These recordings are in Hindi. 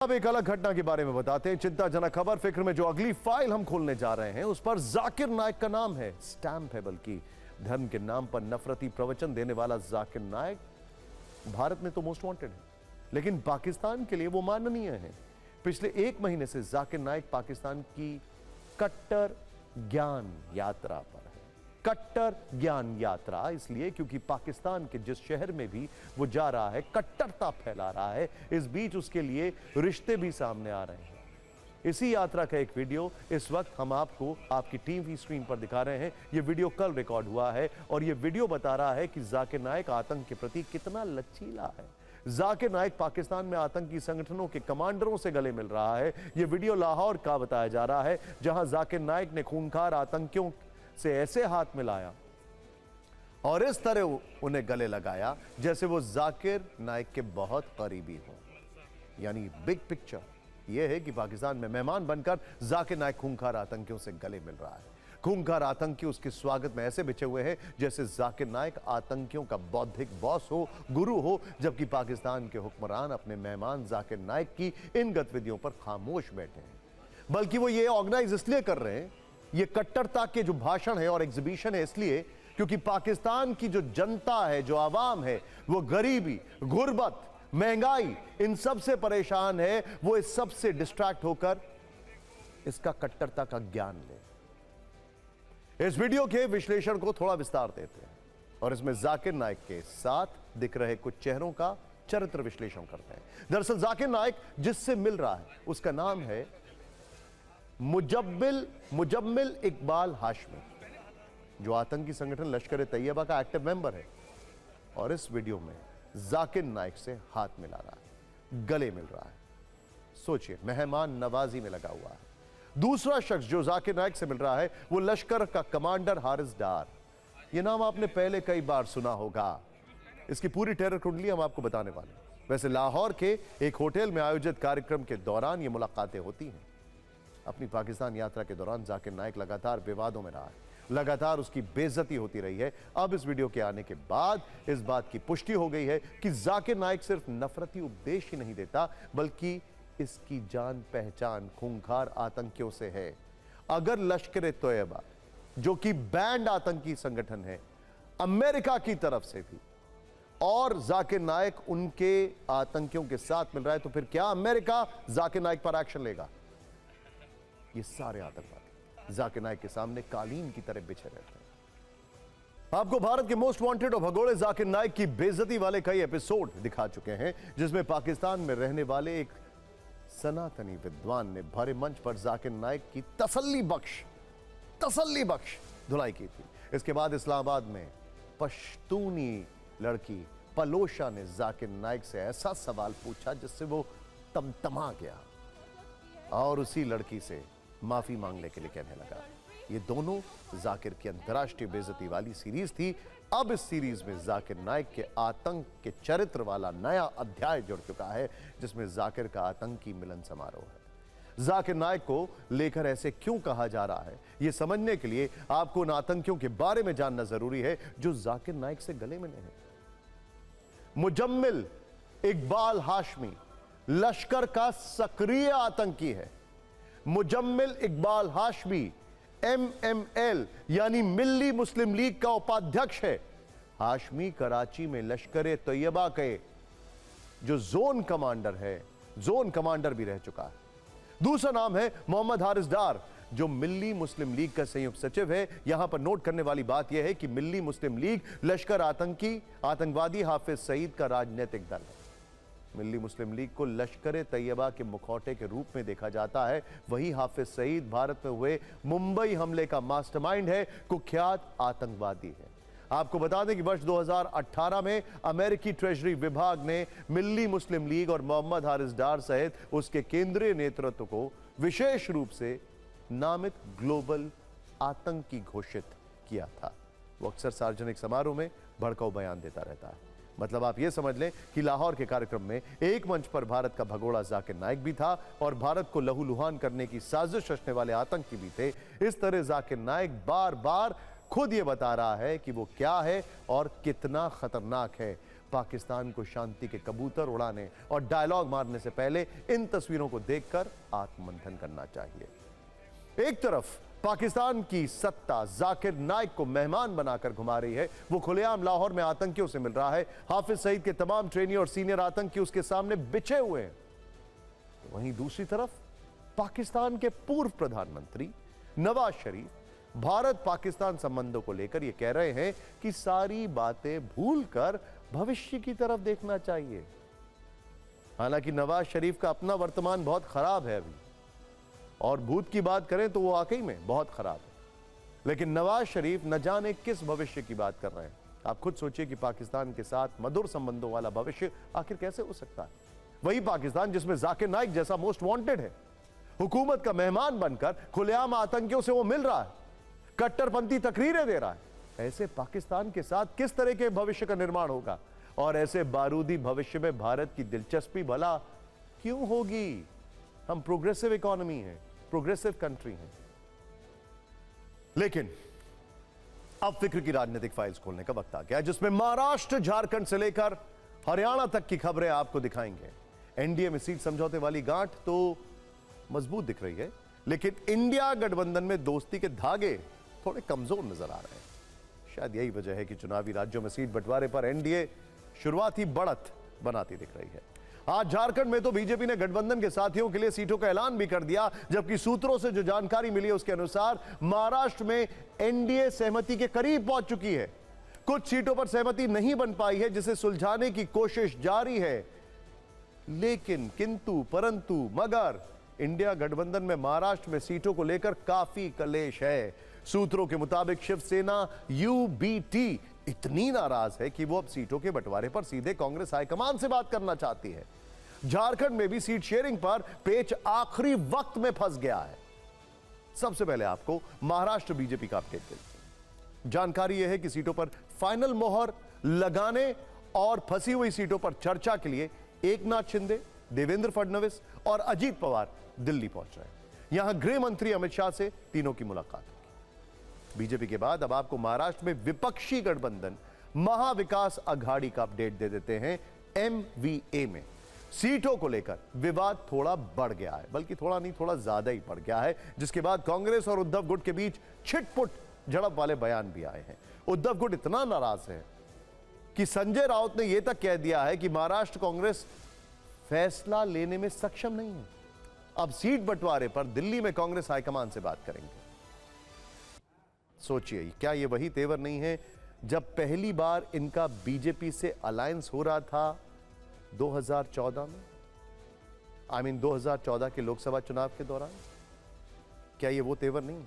अब एक अलग घटना के बारे में बताते हैं। चिंताजनक खबर। फिक्र में जो अगली फाइल हम खोलने जा रहे हैं उस पर जाकिर नाइक का नाम है, स्टैंप है बल्कि। धर्म के नाम पर नफरती प्रवचन देने वाला जाकिर नाइक भारत में तो मोस्ट वांटेड है, लेकिन पाकिस्तान के लिए वो माननीय है। पिछले 1 महीने से जाकिर नाइक पाकिस्तान की कट्टर ज्ञान यात्रा पर है। कट्टर ज्ञान यात्रा इसलिए क्योंकि पाकिस्तान के जिस शहर में भी वो जा रहा है कट्टरता फैला रहा है। इस बीच उसके लिए रिश्ते भी सामने आ रहे हैं। इसी यात्रा का एक वीडियो इस वक्त हम आपको आपकी टीवी स्क्रीन पर दिखा रहे हैं। यह वीडियो कल रिकॉर्ड हुआ है और यह वीडियो बता रहा है कि जाकिर नाइक आतंक के प्रति कितना लचीला है। जाकिर नाइक पाकिस्तान में आतंकी संगठनों के कमांडरों से गले मिल रहा है। यह वीडियो लाहौर का बताया जा रहा है, जहां जाकिर नाइक ने खूंखार आतंकियों से ऐसे हाथ मिलाया और इस तरह उन्हें गले लगाया जैसे वो जाकिर नाइक के बहुत करीबी हो। यानी बिग पिक्चर यह है कि पाकिस्तान में मेहमान बनकर जाकिर नाइक खूंखार आतंकियों से गले मिल रहा है। खूंखार आतंकी उसके स्वागत में ऐसे बिछे हुए हैं जैसे जाकिर नाइक आतंकियों का बौद्धिक बॉस हो, गुरु हो, जबकि पाकिस्तान के हुक्मरान अपने मेहमान जाकिर नाइक की इन गतिविधियों पर खामोश बैठे हैं। बल्कि वो ये ऑर्गेनाइज इसलिए कर रहे हैं, ये कट्टरता के जो भाषण है और एग्जीबिशन है, इसलिए क्योंकि पाकिस्तान की जो जनता है, जो आवाम है, वो गरीबी, गुर्बत, महंगाई इन सब से परेशान है। वो इस सब से डिस्ट्रैक्ट होकर इसका कट्टरता का ज्ञान ले। इस वीडियो के विश्लेषण को थोड़ा विस्तार देते हैं और इसमें जाकिर नाइक के साथ दिख रहे कुछ चेहरों का चरित्र विश्लेषण करते हैं। दरअसल जाकिर नाइक जिससे मिल रहा है उसका नाम है मुजम्मिल इकबाल हाशमी, जो आतंकी संगठन लश्कर तैयबा का एक्टिव मेंबर है और इस वीडियो में जाकिर नाइक से हाथ मिला रहा है, गले मिल रहा है। सोचिए, मेहमान नवाजी में लगा हुआ है। दूसरा शख्स जो जाकिर नाइक से मिल रहा है वो लश्कर का कमांडर हारिस डार। यह नाम आपने पहले कई बार सुना होगा। इसकी पूरी टेरर कुंडली हम आपको बताने वाले हैं। वैसे लाहौर के एक होटल में आयोजित कार्यक्रम के दौरान ये मुलाकातें होती हैं। अपनी पाकिस्तान यात्रा के दौरान जाकिर नाइक लगातार विवादों में रहा है, लगातार उसकी बेइज्जती होती रही है। अब इस वीडियो के आने के बाद इस बात की पुष्टि हो गई है कि जाकिर नाइक सिर्फ नफरती उपदेश ही नहीं देता, बल्कि इसकी जान पहचान खूंखार आतंकियों से है। अगर लश्कर तैयबा, जो कि बैंड आतंकी संगठन है, अमेरिका की तरफ से भी, और जाकिर नाइक उनके आतंकियों के साथ मिल रहा है, तो फिर क्या अमेरिका जाकिर नाइक पर एक्शन लेगा? ये सारे आतंकवादी जाकिर नाइक के सामने कालीन की तरह बिछे रहते हैं। आपको भारत के मोस्ट वांटेड और भगोड़े जाकिर नाइक की बेइज्जती वाले कई एपिसोड दिखा चुके हैं, जिसमें पाकिस्तान में रहने वाले एक सनातनी विद्वान ने भरे मंच पर जाकिर नाइक की तसल्ली बख्श धुलाई की थी। इसके बाद इस्लामाबाद में पश्तूनी लड़की पलोशा ने जाकिर नाइक से ऐसा सवाल पूछा जिससे वो तमतमा गया और उसी लड़की से माफी मांगने के लिए कहने लगा। ये दोनों जाकिर की अंतर्राष्ट्रीय बेइज्जती वाली सीरीज थी। अब इस सीरीज में जाकिर नाइक के आतंक के चरित्र वाला नया अध्याय जुड़ चुका है, जिसमें जाकिर का आतंकी मिलन समारोह है। जाकिर नाइक को लेकर ऐसे क्यों कहा जा रहा है, यह समझने के लिए आपको उन आतंकियों के बारे में जानना जरूरी है जो जाकिर नाइक से गले मिले हैं। मुजम्मिल इकबाल हाशमी लश्कर का सक्रिय आतंकी है। मुजम्मिल इकबाल हाशमी MML यानी मिल्ली मुस्लिम लीग का उपाध्यक्ष है। हाशमी कराची में लश्कर तैयबा के जो जोन कमांडर भी रह चुका है। दूसरा नाम है मोहम्मद हारिस डार, जो मिल्ली मुस्लिम लीग का संयुक्त सचिव है। यहां पर नोट करने वाली बात यह है कि मिल्ली मुस्लिम लीग लश्कर आतंकवादी हाफिज सईद का राजनीतिक दल है। मिल्ली मुस्लिम लीग को लश्कर तैयबा के मुखौटे के रूप में देखा जाता है। वही हाफिज सईद भारत में हुए मुंबई हमले का मास्टरमाइंड है, कुख्यात आतंकवादी है। आपको बता दें कि वर्ष 2018 में अमेरिकी ट्रेजरी विभाग ने मिल्ली मुस्लिम लीग और मोहम्मद हारिस डार सहित उसके केंद्रीय नेतृत्व को विशेष रूप से नामित ग्लोबल आतंकी घोषित किया था। वो अक्सर सार्वजनिक समारोह में भड़काऊ बयान देता रहता है। मतलब आप ये समझ लें कि लाहौर के कार्यक्रम में एक मंच पर भारत का भगोड़ा जाकिर नाइक भी था और भारत को लहूलुहान करने की साजिश रचने वाले आतंकी भी थे। इस तरह जाकिर नाइक बार बार खुद ये बता रहा है कि वो क्या है और कितना खतरनाक है। पाकिस्तान को शांति के कबूतर उड़ाने और डायलॉग मारने से पहले इन तस्वीरों को देखकर आत्ममंथन करना चाहिए। एक तरफ पाकिस्तान की सत्ता जाकिर नाइक को मेहमान बनाकर घुमा रही है, वो खुलेआम लाहौर में आतंकियों से मिल रहा है, हाफिज सईद के तमाम ट्रेनी और सीनियर आतंकी उसके सामने बिछे हुए हैं। तो वहीं दूसरी तरफ पाकिस्तान के पूर्व प्रधानमंत्री नवाज शरीफ भारत पाकिस्तान संबंधों को लेकर यह कह रहे हैं कि सारी बातें भूलकर भविष्य की तरफ देखना चाहिए। हालांकि नवाज शरीफ का अपना वर्तमान बहुत खराब है अभी, और भूत की बात करें तो वो वाकई में बहुत खराब है, लेकिन नवाज शरीफ न जाने किस भविष्य की बात कर रहे हैं। आप खुद सोचिए कि पाकिस्तान के साथ मधुर संबंधों वाला भविष्य आखिर कैसे हो सकता है। वही पाकिस्तान जिसमें जाकिर नाइक जैसा मोस्ट वांटेड है, हुकूमत का मेहमान बनकर खुलेआम आतंकियों से वो मिल रहा है, कट्टरपंथी तकरीरें दे रहा है। ऐसे पाकिस्तान के साथ किस तरह के भविष्य का निर्माण होगा, और ऐसे बारूदी भविष्य में भारत की दिलचस्पी भला क्यों होगी? हम प्रोग्रेसिव इकोनॉमी है, प्रोग्रेसिव कंट्री है। लेकिन अब फिक्र की राजनीतिक फाइल्स खोलने का वक्त आ गया, जिसमें महाराष्ट्र, झारखंड से लेकर हरियाणा तक की खबरें आपको दिखाएंगे। एनडीए में सीट समझौते वाली गांठ तो मजबूत दिख रही है, लेकिन इंडिया गठबंधन में दोस्ती के धागे थोड़े कमजोर नजर आ रहे हैं। शायद यही वजह है कि चुनावी राज्यों में सीट बंटवारे पर एनडीए शुरुआती बढ़त बनाती दिख रही है। आज झारखंड में तो बीजेपी ने गठबंधन के साथियों के लिए सीटों का ऐलान भी कर दिया, जबकि सूत्रों से जो जानकारी मिली है उसके अनुसार महाराष्ट्र में एनडीए सहमति के करीब पहुंच चुकी है। कुछ सीटों पर सहमति नहीं बन पाई है, जिसे सुलझाने की कोशिश जारी है। लेकिन किंतु परंतु मगर इंडिया गठबंधन में महाराष्ट्र में सीटों को लेकर काफी कलेश है। सूत्रों के मुताबिक शिवसेना यूबीटी इतनी नाराज है कि वो अब सीटों के बंटवारे पर सीधे कांग्रेस हाईकमान से बात करना चाहती है। झारखंड में भी सीट शेयरिंग पर पेच आखिरी वक्त में फंस गया है। सबसे पहले आपको महाराष्ट्र बीजेपी का अपडेट देते हैं। जानकारी यह है कि सीटों पर फाइनल मोहर लगाने और फंसी हुई सीटों पर चर्चा के लिए एकनाथ शिंदे, देवेंद्र फडणवीस और अजीत पवार दिल्ली पहुंच रहे हैं। यहां गृह मंत्री अमित शाह से तीनों की मुलाकात होगी। बीजेपी के बाद अब आपको महाराष्ट्र में विपक्षी गठबंधन महाविकास अघाड़ी का अपडेट दे देते हैं। एमवीए में सीटों को लेकर विवाद थोड़ा बढ़ गया है, बल्कि थोड़ा नहीं थोड़ा ज्यादा ही बढ़ गया है, जिसके बाद कांग्रेस और उद्धव गुट के बीच छिटपुट झड़प वाले बयान भी आए हैं। उद्धव गुट इतना नाराज है कि संजय राउत ने यह तक कह दिया है कि महाराष्ट्र कांग्रेस फैसला लेने में सक्षम नहीं है। अब सीट बंटवारे पर दिल्ली में कांग्रेस हाईकमान से बात करेंगे। सोचिए, क्या यह वही तेवर नहीं है जब पहली बार इनका बीजेपी से अलायंस हो रहा था 2014 में, 2014 के लोकसभा चुनाव के दौरान? क्या यह वो तेवर नहीं है?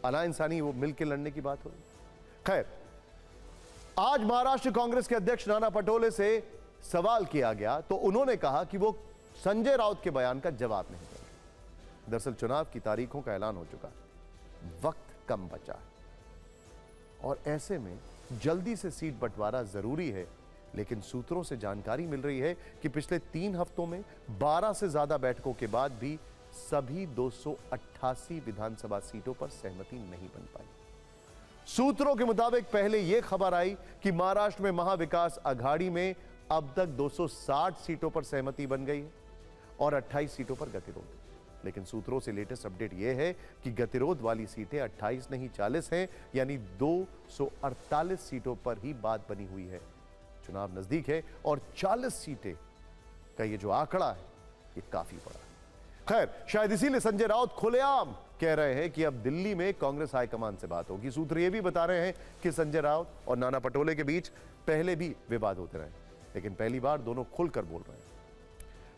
अलायंस आनी, वो मिलकर लड़ने की बात हो रही। खैर, आज महाराष्ट्र कांग्रेस के अध्यक्ष नाना पटोले से सवाल किया गया तो उन्होंने कहा कि वो संजय राउत के बयान का जवाब नहीं देंगे। दरअसल चुनाव की तारीखों का ऐलान हो चुका है, वक्त कम बचा है और ऐसे में जल्दी से सीट बंटवारा जरूरी है। लेकिन सूत्रों से जानकारी मिल रही है कि पिछले 3 हफ्तों में 12 से ज्यादा बैठकों के बाद भी सभी 288 विधानसभा सीटों पर सहमति नहीं बन पाई। सूत्रों के मुताबिक पहले यह खबर आई कि महाराष्ट्र में महाविकास अघाड़ी में अब तक 260 सीटों पर सहमति बन गई है और 28 सीटों पर गतिरोध। लेकिन सूत्रों से लेटेस्ट अपडेट यह है कि गतिरोध वाली सीटें 28 नहीं 40 हैं, यानी 248 सीटों पर ही बात बनी हुई है। चुनाव नजदीक है और 40 सीटें का ये जो आंकड़ा है ये काफी बड़ा है। खैर, शायद इसीलिए संजय राउत खुलेआम कह रहे हैं कि अब दिल्ली में कांग्रेस हाईकमान से बात होगी। सूत्र ये भी बता रहे हैं कि संजय राउत और नाना पटोले के बीच पहले भी विवाद होते रहे, लेकिन पहली बार दोनों खुलकर बोल रहे हैं।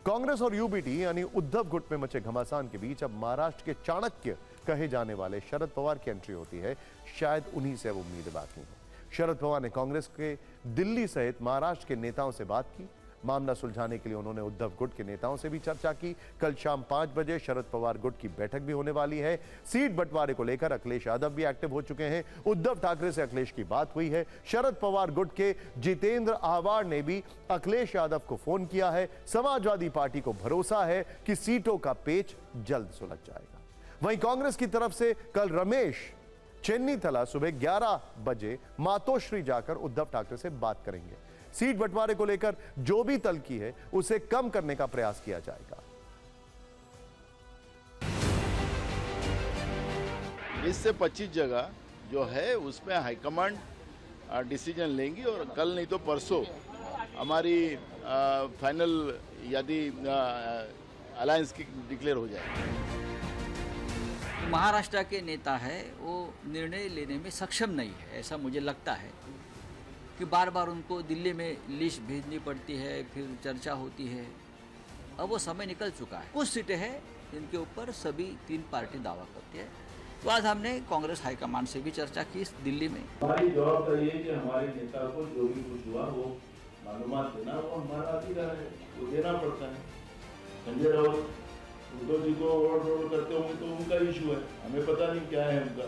कांग्रेस और यूबीटी यानी उद्धव गुट में मचे घमासान के बीच अब महाराष्ट्र के चाणक्य कहे जाने वाले शरद पवार की एंट्री होती है। शायद उन्हीं से अब उम्मीद बाकी है। शरद पवार ने कांग्रेस के दिल्ली सहित महाराष्ट्र के नेताओं से बात की। मामला सुलझाने के लिए उन्होंने उद्धव गुट के नेताओं से भी चर्चा की। कल शाम 5 बजे शरद पवार गुट की बैठक भी होने वाली है। सीट बंटवारे को लेकर अखिलेश यादव भी एक्टिव हो चुके हैं। उद्धव ठाकरे से अखिलेश की बात हुई है। शरद पवार गुट के जितेंद्र आह्वार ने भी अखिलेश यादव को फोन किया है। समाजवादी पार्टी को भरोसा है कि सीटों का पेच जल्द सुलझ जाएगा। वहीं कांग्रेस की तरफ से कल रमेश चेन्नीथला सुबह 11 बजे मातोश्री जाकर उद्धव ठाकरे से बात करेंगे। सीट बंटवारे को लेकर जो भी तल्खी है उसे कम करने का प्रयास किया जाएगा। 20 से 25 जगह जो है उसमें हाईकमांड डिसीजन लेंगी और कल नहीं तो परसों हमारी फाइनल यदि अलायंस की डिक्लेयर हो जाए। महाराष्ट्र के नेता है वो निर्णय लेने में सक्षम नहीं है, ऐसा मुझे लगता है कि बार बार उनको दिल्ली में लिस्ट भेजनी पड़ती है, फिर चर्चा होती है। अब वो समय निकल चुका है। कुछ सीटें हैं जिनके ऊपर सभी 3 पार्टी दावा करती है। तो आज हमने कांग्रेस हाईकमान से भी चर्चा की दिल्ली में। हमारी जवाबदारी है कि हमारे नेता को जो भी कुछ हुआ वो मालूमात देना, वो हमारा अधिकार है, वो देना पड़ता है। संजय राउत उद्धव जी को ओवररोल करते होंगे तो उनका इशू है, हमें पता नहीं क्या है उनका,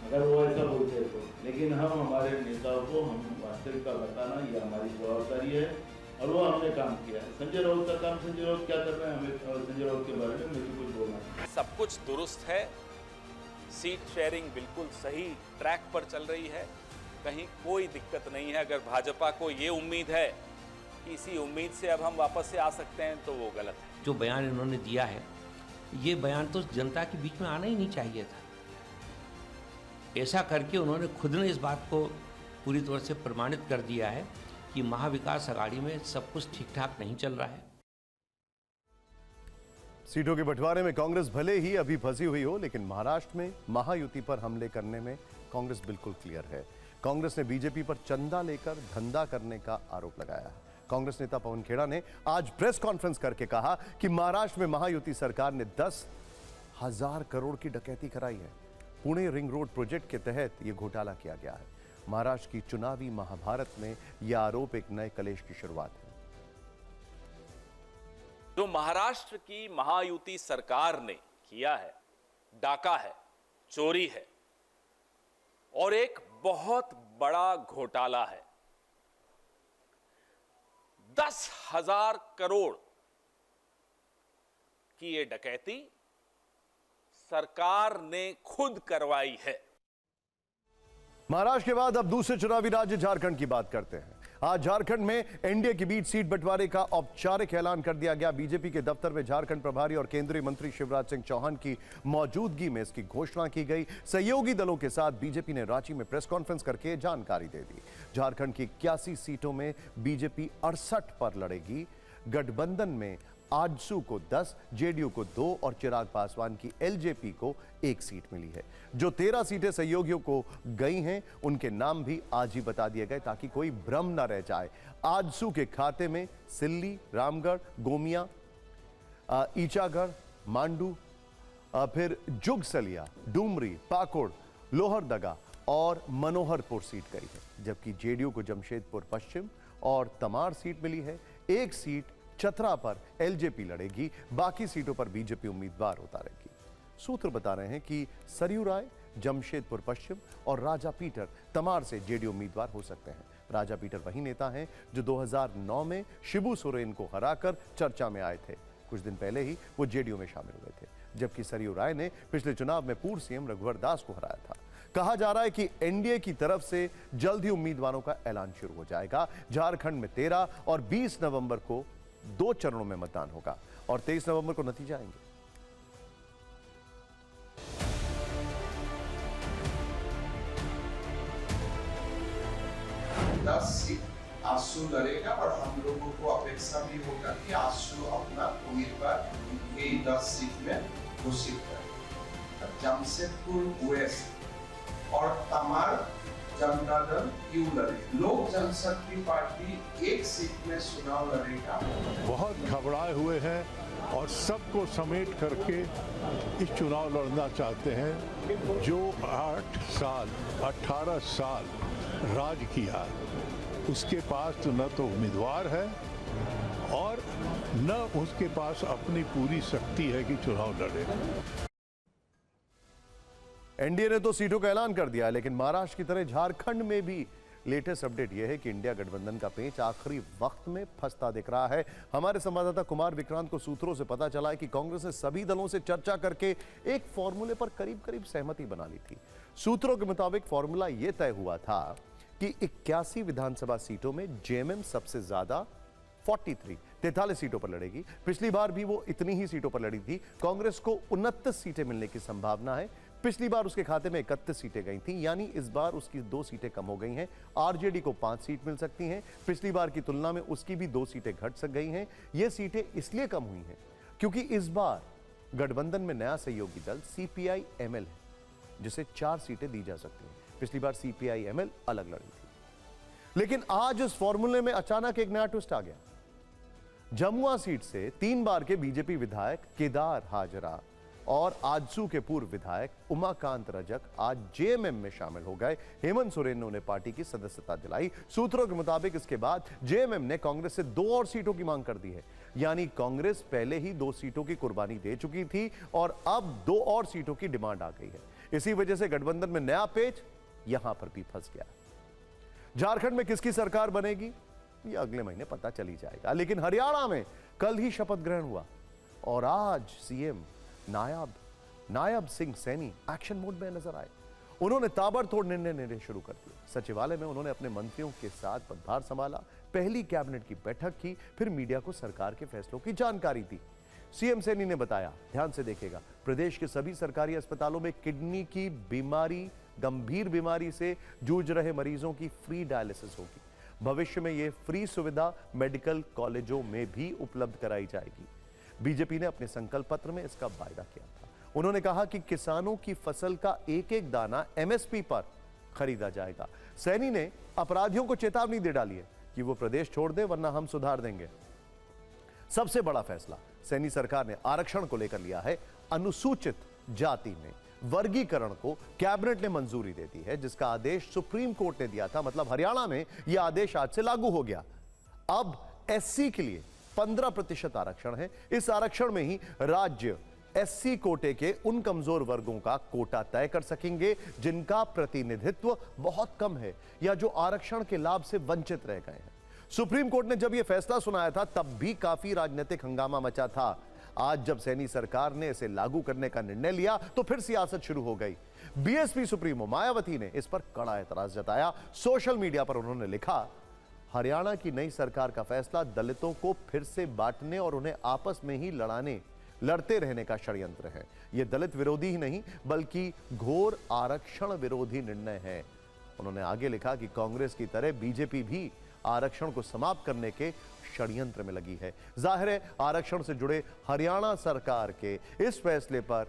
अगर वो ऐसा बोलते हैं तो। लेकिन हम हमारे नेताओं को हम वास्तविकता बताना ये हमारी जवाबदारी है और वो हमने काम किया है। संजय राउत का काम, संजय राउत क्या कर रहे हैं, हमें संजय राउत के बारे में मुझे कुछ बोलना है। सब कुछ दुरुस्त है, सीट शेयरिंग बिल्कुल सही ट्रैक पर चल रही है, कहीं कोई दिक्कत नहीं है। अगर भाजपा को ये उम्मीद है कि इसी उम्मीद से अब हम वापस से आ सकते हैं तो वो गलत है। जो बयान इन्होंने दिया है, ये बयान तो जनता के बीच में आना ही नहीं चाहिए था। ऐसा करके उन्होंने खुद ने इस बात को पूरी तरह से प्रमाणित कर दिया है कि महाविकास अघाड़ी में सब कुछ ठीक ठाक नहीं चल रहा है। सीटों के बंटवारे में कांग्रेस भले ही अभी फंसी हुई हो, लेकिन महाराष्ट्र में महायुति पर हमले करने में कांग्रेस बिल्कुल क्लियर है। कांग्रेस ने बीजेपी पर चंदा लेकर धंधा करने का आरोप लगाया है। कांग्रेस नेता पवन खेड़ा ने आज प्रेस कॉन्फ्रेंस करके कहा कि महाराष्ट्र में महायुति सरकार ने 10,000 करोड़ की डकैती कराई है। पुणे रिंग रोड प्रोजेक्ट के तहत यह घोटाला किया गया है। महाराष्ट्र की चुनावी महाभारत में यह आरोप एक नए कलेश की शुरुआत है। जो महाराष्ट्र की महायुति सरकार ने किया है, डाका है, चोरी है और एक बहुत बड़ा घोटाला है। 10,000 करोड़ की ये डकैती सरकार ने खुद करवाई है। महाराष्ट्र के बाद अब दूसरे चुनावी राज्य झारखंड की बात करते हैं। आज झारखंड में एनडीए के बीच सीट बंटवारे का औपचारिक ऐलान कर दिया गया। बीजेपी के दफ्तर में झारखंड प्रभारी और केंद्रीय मंत्री शिवराज सिंह चौहान की मौजूदगी में इसकी घोषणा की गई। सहयोगी दलों के साथ बीजेपी ने रांची में प्रेस कॉन्फ्रेंस करके जानकारी दे दी। झारखंड की 81 सीटों में बीजेपी 68 पर लड़ेगी। गठबंधन में आजसू को 10, जेडीयू को 2 और चिराग पासवान की एलजेपी को 1 सीट मिली है। जो 13 सीटें सहयोगियों को गई हैं उनके नाम भी आज ही बता दिए गए ताकि कोई भ्रम न रह जाए। आजसू के खाते में सिल्ली, रामगढ़, गोमिया, ईचागढ़, मांडू, फिर जुगसलिया, डूमरी, पाकुड़, लोहरदगा और मनोहरपुर सीट गई है। जबकि जेडीयू को जमशेदपुर पश्चिम और तमाड़ सीट मिली है। 1 सीट चतरा पर एलजेपी लड़ेगी। बाकी सीटों पर बीजेपी उम्मीदवार उतारेगी। सूत्र बता रहे हैं कि सरयू राय जमशेदपुर पश्चिम और राजा पीटर तमाड़ से जेडीयू उम्मीदवार हो सकते हैं। राजा पीटर वही नेता हैं जो 2009 में शिबू सोरेन को हराकर चर्चा में आए थे। कुछ दिन पहले ही वो जेडीयू में शामिल हुए थे, जबकि सरयू राय ने पिछले चुनाव में पूर्व सीएम रघुवर दास को हराया था। कहा जा रहा है कि एनडीए की तरफ से जल्द ही उम्मीदवारों का ऐलान शुरू हो जाएगा। झारखंड में 13 और 20 नवंबर को 2 चरणों में मतदान होगा और 23 नवंबर को नतीजे आएंगे। सीट आजसू लड़ेगा और हम लोगों को अपेक्षा भी होगा कि आजसू अपना उम्मीदवार 10 सीट में घोषित करें। जमशेदपुर वेस्ट और तमाड़ जनता दल क्यों लड़े? लोक जनशक्ति पार्टी 1 सीट में चुनाव लड़ेगा। बहुत घबराए हुए हैं और सबको समेट करके इस चुनाव लड़ना चाहते हैं। जो 8 साल 18 साल राज किया, उसके पास तो न तो उम्मीदवार है और न उसके पास अपनी पूरी शक्ति है कि चुनाव लड़े। एनडीए ने तो सीटों का ऐलान कर दिया है, लेकिन महाराष्ट्र की तरह झारखंड में भी लेटेस्ट अपडेट यह है कि इंडिया गठबंधन का पेंच आखिरी वक्त में फंसता दिख रहा है। हमारे संवाददाता कुमार विक्रांत को सूत्रों से पता चला है कि कांग्रेस ने सभी दलों से चर्चा करके एक फॉर्मूले पर करीब करीब सहमति बना ली थी। सूत्रों के मुताबिक फॉर्मूला यह तय हुआ था कि 81 विधानसभा सीटों में जेएमएम सबसे ज्यादा 43 सीटों पर लड़ेगी। पिछली बार भी वो इतनी ही सीटों पर लड़ी थी। कांग्रेस को 29 सीटें मिलने की संभावना है। पिछली बार उसके खाते में 31 सीटें गई थी, यानी इस बार उसकी 2 सीटें कम हो गई हैं। आरजेडी को 5 सीट मिल सकती हैं। पिछली बार की तुलना में उसकी भी 2 सीटें घट गई हैं। ये सीटें इसलिए कम हुई हैं क्योंकि इस बार गठबंधन में नया सहयोगी दल सीपीआई एमएल है, जिसे 4 सीटें दी जा सकती हैं। पिछली बार सीपीआई एमएल अलग लड़ी थी, लेकिन आज उस फॉर्मूले में अचानक एक नया ट्विस्ट आ गया। जमुआ सीट से 3 बार के बीजेपी विधायक केदार हाजरा और आजसू के पूर्व विधायक उमाकांत रजक आज जेएमएम में शामिल हो गए। हेमंत सोरेन ने उन्हें पार्टी की सदस्यता दिलाई। सूत्रों के मुताबिक इसके बाद जेएमएम ने कांग्रेस से 2 और सीटों की मांग कर दी है, यानी कांग्रेस पहले ही 2 सीटों की कुर्बानी दे चुकी थी और अब 2 और सीटों की डिमांड आ गई है। इसी वजह से गठबंधन में नया पेच यहां पर भी फंस गया। झारखंड में किसकी सरकार बनेगी ये अगले महीने पता चली जाएगा, लेकिन हरियाणा में कल ही शपथ ग्रहण हुआ और आज CM Nayab Singh Saini action mode में नजर आए। उन्होंने ताबड़तोड़ निर्णय लेने शुरू कर दिए। सचिवालय में उन्होंने अपने मंत्रियों के साथ पदभार संभाला, पहली कैबिनेट की बैठक की, फिर मीडिया को सरकार के फैसलों की जानकारी दी। सीएम सैनी ने बताया, ध्यान से देखिएगा, प्रदेश के सभी सरकारी अस्पतालों में किडनी की बीमारी, गंभीर बीमारी से जूझ रहे मरीजों की फ्री डायलिसिस होगी। भविष्य में यह फ्री सुविधा मेडिकल कॉलेजों में भी उपलब्ध कराई जाएगी। बीजेपी ने अपने संकल्प पत्र में इसका वायदा किया था। उन्होंने कहा कि किसानों की फसल का एक एक दाना एमएसपी पर खरीदा जाएगा। सैनी ने अपराधियों को चेतावनी दे डाली है कि वो प्रदेश छोड़ दे वरना हम सुधार देंगे। सबसे बड़ा फैसला सैनी सरकार ने आरक्षण को लेकर लिया है। अनुसूचित जाति में वर्गीकरण को कैबिनेट ने मंजूरी दे दी है, जिसका आदेश सुप्रीम कोर्ट ने दिया था। मतलब हरियाणा में यह आदेश आज से लागू हो गया। अब एससी के लिए 15% आरक्षण है। इस आरक्षण में ही राज्य एससी कोटे के उन कमजोर वर्गों का कोटा तय कर सकेंगे जिनका प्रतिनिधित्व बहुत कम है या जो आरक्षण के लाभ से वंचित रह गए हैं। सुप्रीम कोर्ट ने जब यह फैसला सुनाया था तब भी काफी राजनीतिक हंगामा मचा था। आज जब सैनी सरकार ने इसे लागू करने का निर्णय लिया तो फिर सियासत शुरू हो गई। बीएसपी सुप्रीमो मायावती ने इस पर कड़ा एतराज जताया। सोशल मीडिया पर उन्होंने लिखा, हरियाणा की नई सरकार का फैसला दलितों को फिर से बांटने और उन्हें आपस में ही लड़ते रहने का षड्यंत्र है। यह दलित विरोधी ही नहीं बल्कि घोर आरक्षण विरोधी निर्णय है। उन्होंने आगे लिखा कि कांग्रेस की तरह बीजेपी भी आरक्षण को समाप्त करने के षड्यंत्र में लगी है। जाहिर है आरक्षण से जुड़े हरियाणा सरकार के इस फैसले पर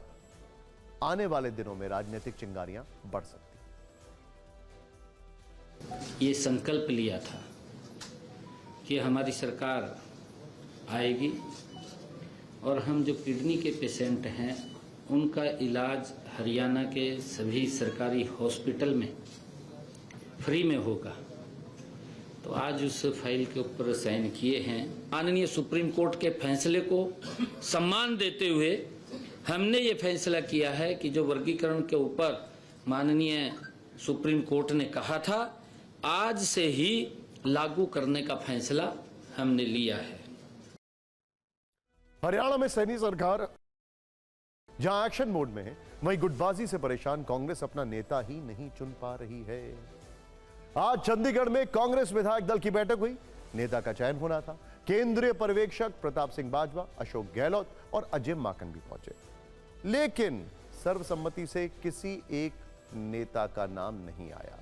आने वाले दिनों में राजनीतिक चिंगारियां बढ़ सकती। ये संकल्प लिया था कि हमारी सरकार आएगी और हम जो किडनी के पेशेंट हैं उनका इलाज हरियाणा के सभी सरकारी हॉस्पिटल में फ्री में होगा। तो आज उस फाइल के ऊपर साइन किए हैं। माननीय सुप्रीम कोर्ट के फैसले को सम्मान देते हुए हमने ये फैसला किया है कि जो वर्गीकरण के ऊपर माननीय सुप्रीम कोर्ट ने कहा था, आज से ही लागू करने का फैसला हमने लिया है। हरियाणा में सैनी सरकार जहां एक्शन मोड में है, वहीं गुटबाजी से परेशान कांग्रेस अपना नेता ही नहीं चुन पा रही है। आज चंडीगढ़ में कांग्रेस विधायक दल की बैठक हुई। नेता का चयन होना था। केंद्रीय पर्यवेक्षक प्रताप सिंह बाजवा, अशोक गहलोत और अजय माकन भी पहुंचे, लेकिन सर्वसम्मति से किसी एक नेता का नाम नहीं आया।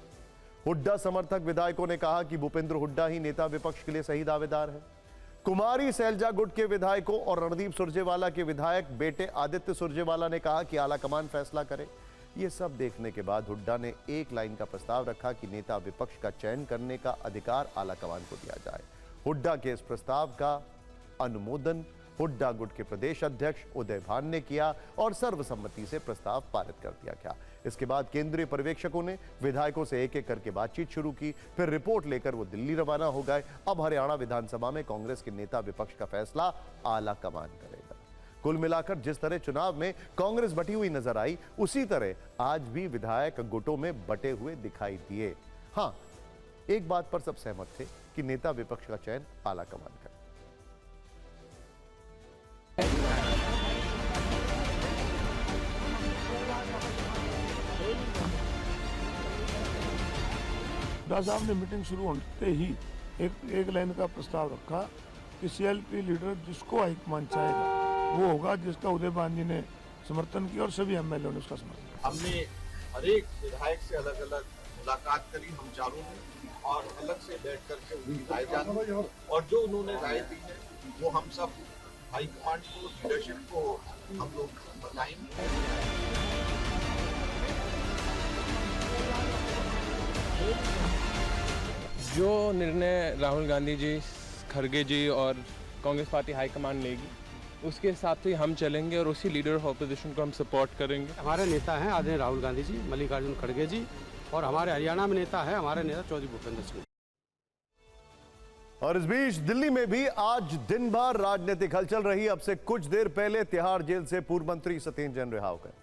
हुड्डा समर्थक विधायकों ने कहा कि भूपेंद्र हुड्डा ही नेता विपक्ष के लिए सही दावेदार है। कुमारी सैलजा गुट के विधायकों और रणदीप सुरजेवाला के विधायक बेटे आदित्य सुरजेवाला ने कहा कि आलाकमान फैसला करे। ये सब देखने के बाद हुड्डा ने एक लाइन का प्रस्ताव रखा कि नेता विपक्ष का चयन करने का अधिकार आलाकमान को दिया जाए। हुड्डा के इस प्रस्ताव का अनुमोदन हुड्डा गुट के प्रदेश अध्यक्ष उदय भान ने किया और सर्वसम्मति से प्रस्ताव पारित कर दिया गया। इसके बाद केंद्रीय पर्यवेक्षकों ने विधायकों से एक एक करके बातचीत शुरू की, फिर रिपोर्ट लेकर वो दिल्ली रवाना हो गए। अब हरियाणा विधानसभा में कांग्रेस के नेता विपक्ष का फैसला आलाकमान करेगा। कुल मिलाकर जिस तरह चुनाव में कांग्रेस बटी हुई नजर आई, उसी तरह आज भी विधायक गुटों में बटे हुए दिखाई दिए। हां, एक बात पर सब सहमत थे कि नेता विपक्ष का चयन आला कमान करे। हुड्डा साहब ने मीटिंग शुरू होते ही एक लाइन का प्रस्ताव रखा कि सीएलपी लीडर जिसको हाईकमान चाहेगा वो होगा, जिसका उदय भान जी ने समर्थन किया और सभी एमएलए ने उसका समर्थन किया। हमने हर एक विधायक से अलग अलग मुलाकात करी, हम चारों ने, और अलग से बैठ करके उनकी राय जानी, और जो उन्होंने राय दी है वो हम सब हाईकमांड को, लीडरशिप को हम लोग बताएंगे। जो निर्णय राहुल गांधी जी, खड़गे जी और कांग्रेस पार्टी हाईकमान लेगी उसके हिसाब से हम चलेंगे और उसी लीडर ऑफ ऑपोजिशन को हम सपोर्ट करेंगे। हमारे नेता हैं आदरणीय राहुल गांधी जी, मल्लिकार्जुन खड़गे जी, और हमारे हरियाणा में नेता है हमारे नेता चौधरी भूपेंद्र सिंह। और इस बीच दिल्ली में भी आज दिन भर राजनीतिक हलचल रही। अब से कुछ देर पहले तिहाड़ जेल से पूर्व मंत्री सत्येंद्र जैन रिहा हो गए।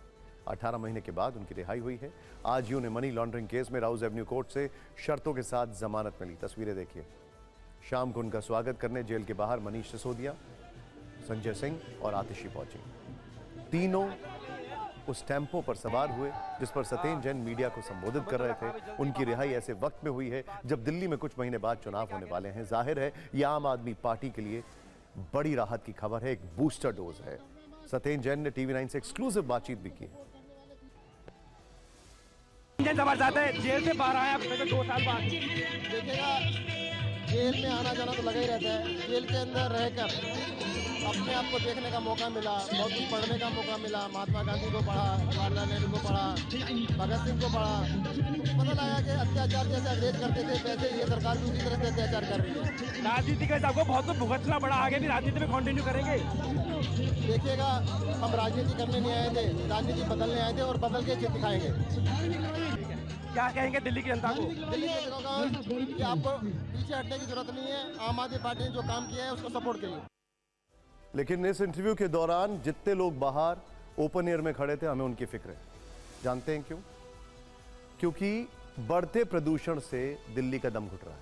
18 महीने के बाद उनकी रिहाई हुई है। आज ही उन्हें मनी लॉन्ड्रिंग केस में राउज एवेन्यू कोर्ट से शर्तों के साथ जमानत मिली। तस्वीरें देखिए। शाम को उनका स्वागत करने जेल के बाहर मनीष सिसोदिया, संजय सिंह और आतिशी पहुंचे। तीनों उस टेम्पो पर सवार हुए जिस पर सत्येंद्र जैन मीडिया को संबोधित कर रहे थे। उनकी रिहाई ऐसे वक्त में हुई है जब दिल्ली में कुछ महीने बाद चुनाव होने वाले हैं। जाहिर है यह आम आदमी पार्टी के लिए बड़ी राहत की खबर है, एक बूस्टर डोज है। सत्येंद्र जैन ने टीवी 9 से एक्सक्लूसिव बातचीत भी की। जेल से बाहर आया 2 साल बाद। देखिएगा, जेल में आना जाना तो लगा ही रहता है। जेल के अंदर रहकर अपने आप को देखने का मौका मिला, बहुत कुछ पढ़ने का मौका मिला। महात्मा गांधी को पढ़ा, जवाहरलाल नेहरू को पढ़ा, भगत सिंह को पढ़ा। पता लगा कि अत्याचार जैसे अंग्रेज करते थे वैसे ये सरकार भी उसी तरह से अत्याचार कर रही है। राजनीति का आपको बहुत कुछ भुगतना पड़ा, आगे भी राजनीति में कंटिन्यू करेंगे। देखिएगा, हम राजनीति करने नहीं आए थे, राजनीति बदलने आए थे और बदल के दिखाएंगे। क्या कहेंगे दिल्ली की जनता को? दिल्ली की जनता को कि आपको पीछे हटने की जरूरत नहीं है। आम आदमी पार्टी ने जो काम किया है उसको सपोर्ट करिए। लेकिन इस इंटरव्यू के दौरान जितने लोग बाहर ओपन एयर में खड़े थे, हमें उनकी फिक्र है। जानते हैं क्यों? क्योंकि बढ़ते प्रदूषण से दिल्ली का दम घुट रहा है।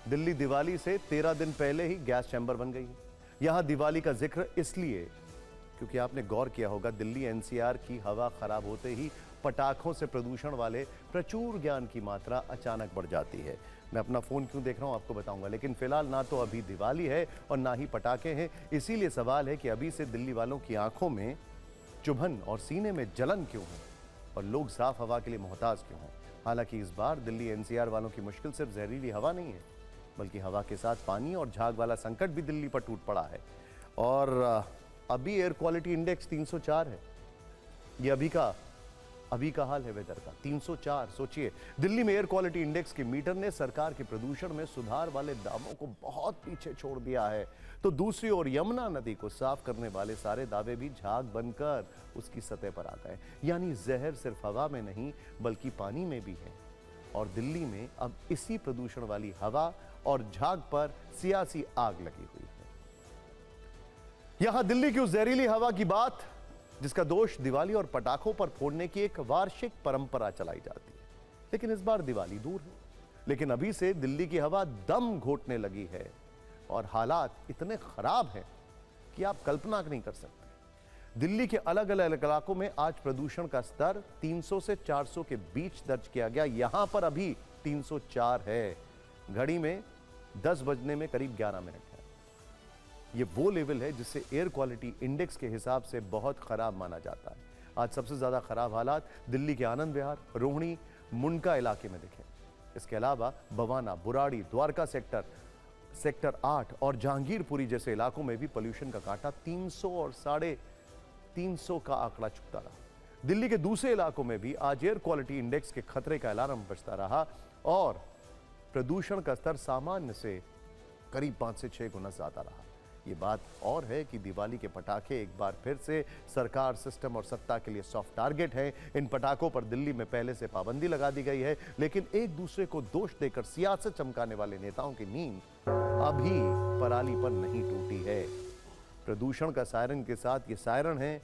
दिल्ली दिवाली से 13 दिन पहले ही गैस चैम्बर बन गई है। यहां दिवाली का जिक्र इसलिए क्योंकि आपने गौर किया होगा, दिल्ली एनसीआर की हवा खराब होते ही पटाखों से प्रदूषण वाले प्रचुर ज्ञान की मात्रा अचानक बढ़ जाती है। मैं अपना फोन क्यों देख रहा हूं आपको बताऊंगा, लेकिन फिलहाल ना तो अभी दिवाली है और ना ही पटाखे हैं। इसीलिए सवाल है कि अभी से दिल्ली वालों की आंखों में चुभन और सीने में जलन क्यों है और लोग साफ हवा के लिए मोहताज क्यों हैं। हालांकि इस बार दिल्ली एनसीआर वालों की मुश्किल सिर्फ जहरीली हवा नहीं है, बल्कि हवा के साथ पानी और झाग वाला संकट भी दिल्ली पर टूट पड़ा है। और अभी एयर क्वालिटी इंडेक्स 304 है। ये अभी का हाल है वेदर का, 304। सोचिए, दिल्ली में एयर क्वालिटी इंडेक्स के मीटर ने सरकार के प्रदूषण में सुधार वाले दावों को बहुत पीछे छोड़ दिया है। तो दूसरी ओर यमुना नदी को साफ करने वाले सारे दावे भी झाग बनकर उसकी सतह पर आ गए। यानी जहर सिर्फ हवा में नहीं बल्कि पानी में भी है। और दिल्ली में अब इसी प्रदूषण वाली हवा और झाग पर सियासी आग लगी हुई है। यहां दिल्ली की उस जहरीली हवा की बात जिसका दोष दिवाली और पटाखों पर फोड़ने की एक वार्षिक परंपरा चलाई जाती है। लेकिन इस बार दिवाली दूर है, लेकिन अभी से दिल्ली की हवा दम घोटने लगी है और हालात इतने खराब हैं कि आप कल्पना नहीं कर सकते। दिल्ली के अलग अलग इलाकों में आज प्रदूषण का स्तर 300 से 400 के बीच दर्ज किया गया। यहां पर अभी 304 है। घड़ी में 10 बजने में करीब 11 मिनट है। ये वो लेवल है जिससे एयर क्वालिटी इंडेक्स के हिसाब से बहुत खराब माना जाता है। आज सबसे ज्यादा खराब हालात दिल्ली के आनंद विहार, रोहिणी, मुंडका इलाके में दिखे। इसके अलावा बवाना, बुराड़ी, द्वारका सेक्टर 8 और जहांगीरपुरी जैसे इलाकों में भी पोल्यूशन का कांटा 300 और 350 का आंकड़ा चुकता रहा। दिल्ली के दूसरे इलाकों में भी आज एयर क्वालिटी इंडेक्स के खतरे का अलार्म बजता रहा और प्रदूषण का स्तर सामान्य से करीब 5 से 6 गुना ज्यादा रहा। ये बात और है कि दिवाली के पटाखे एक बार फिर से सरकार, सिस्टम और सत्ता के लिए सॉफ्ट टारगेट है। इन पटाखों पर दिल्ली में पहले से पाबंदी लगा दी गई है, लेकिन एक दूसरे को दोष देकर सियासत चमकाने वाले नेताओं की नींद अभी पराली पर नहीं टूटी है। प्रदूषण का सायरन के साथ ये सायरन है